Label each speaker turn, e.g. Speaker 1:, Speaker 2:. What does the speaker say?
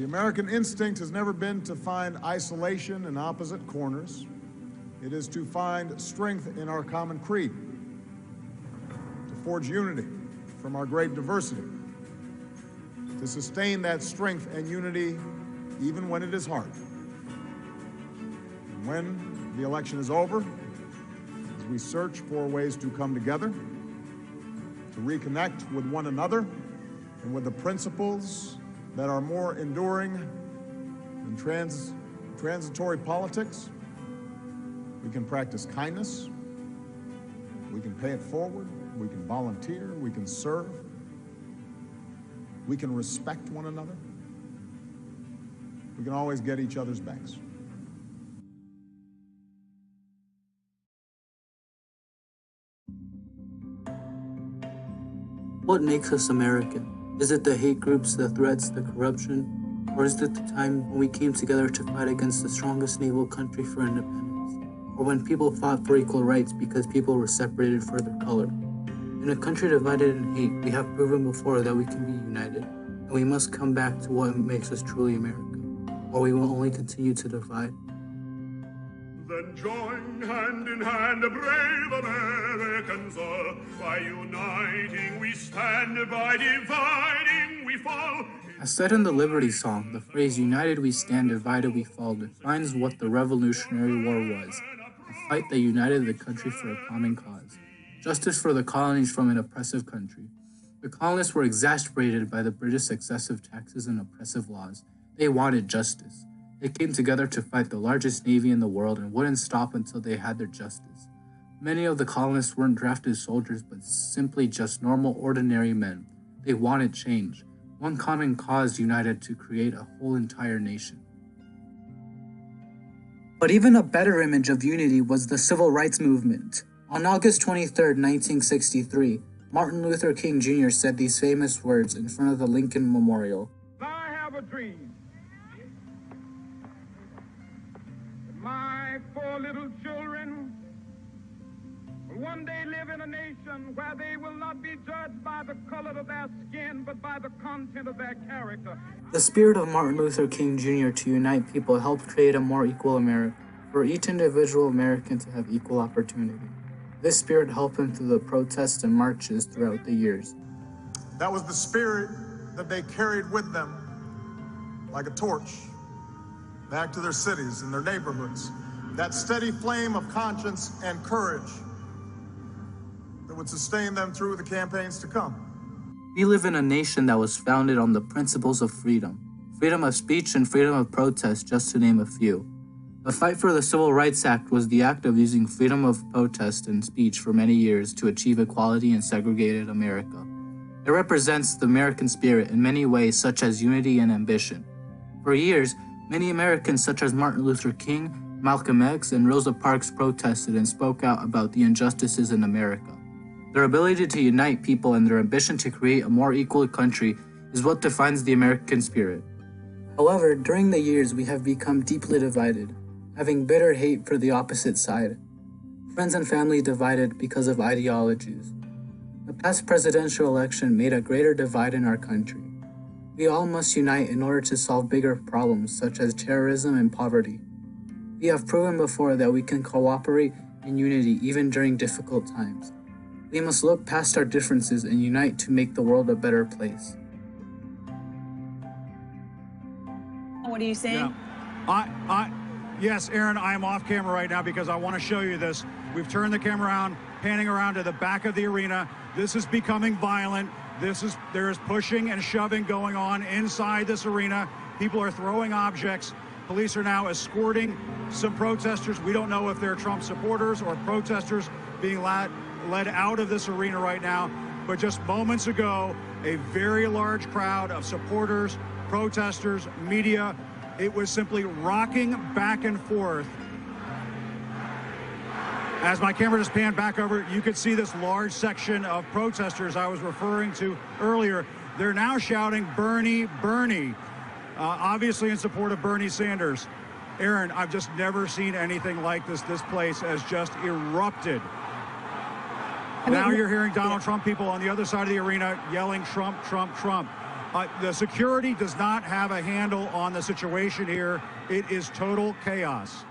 Speaker 1: The American instinct has never been to find isolation in opposite corners. It is to find strength in our common creed, to forge unity from our great diversity, to sustain that strength and unity even when it is hard. And when the election is over, as we search for ways to come together, to reconnect with one another and with the principles that are more enduring than transitory politics, we can practice kindness, we can pay it forward, we can volunteer, we can serve, we can respect one another, we can always get each other's backs.
Speaker 2: What makes us American? Is it the hate groups, the threats, the corruption? Or is it the time when we came together to fight against the strongest naval country for independence? Or when people fought for equal rights because people were separated for their color? In a country divided in hate, we have proven before that we can be united, and we must come back to what makes us truly American, or we will only continue to divide.
Speaker 3: Then join hand in hand, brave Americans all. By uniting we stand, by dividing we fall.
Speaker 2: As said in the Liberty Song, the phrase "united we stand, divided we fall" defines what the Revolutionary War was, a fight that united the country for a common cause, justice for the colonies from an oppressive country. The colonists were exasperated by the British excessive taxes and oppressive laws. They wanted justice. They came together to fight the largest navy in the world and wouldn't stop until they had their justice. Many of the colonists weren't drafted soldiers, but simply just normal, ordinary men. They wanted change. One common cause united to create a whole entire nation. But even a better image of unity was the Civil Rights Movement. On August 23, 1963, Martin Luther King Jr. said these famous words in front of the Lincoln Memorial.
Speaker 4: I have a dream. My 4 little children will one day live in a nation where they will not be judged by the color of their skin, but by the content of their character.
Speaker 2: The spirit of Martin Luther King Jr. to unite people helped create a more equal America, for each individual American to have equal opportunity. This spirit helped him through the protests and marches throughout the years.
Speaker 1: That was the spirit that they carried with them like a torch back to their cities and their neighborhoods. That steady flame of conscience and courage that would sustain them through the campaigns to come.
Speaker 2: We live in a nation that was founded on the principles of freedom of speech and freedom of protest, just to name a few. The fight for the Civil Rights Act was the act of using freedom of protest and speech for many years to achieve equality in segregated America. It represents the American spirit in many ways, such as unity and ambition. For years, many Americans such as Martin Luther King, Malcolm X, and Rosa Parks protested and spoke out about the injustices in America. Their ability to unite people and their ambition to create a more equal country is what defines the American spirit. However, during the years, we have become deeply divided, having bitter hate for the opposite side. Friends and family divided because of ideologies. The past presidential election made a greater divide in our country. We all must unite in order to solve bigger problems such as terrorism and poverty. We have proven before that we can cooperate in unity even during difficult times. We must look past our differences and unite to make the world a better place.
Speaker 5: What are you saying?
Speaker 6: Yeah. Yes, Aaron, I am off camera right now because I want to show you this. We've turned the camera around, panning around to the back of the arena. This is becoming violent. There is pushing and shoving going on inside this arena. People are throwing objects. Police are now escorting some protesters. We don't know if they're Trump supporters or protesters being led out of this arena right now. But just moments ago, a very large crowd of supporters, protesters, media, it was simply rocking back and forth. As my camera just panned back over, you could see this large section of protesters I was referring to earlier. They're now shouting, "Bernie, Bernie," obviously in support of Bernie Sanders. Aaron, I've just never seen anything like this. This place has just erupted. Now you're hearing Donald Trump people on the other side of the arena yelling, "Trump, Trump, Trump." The security does not have a handle on the situation here. It is total chaos.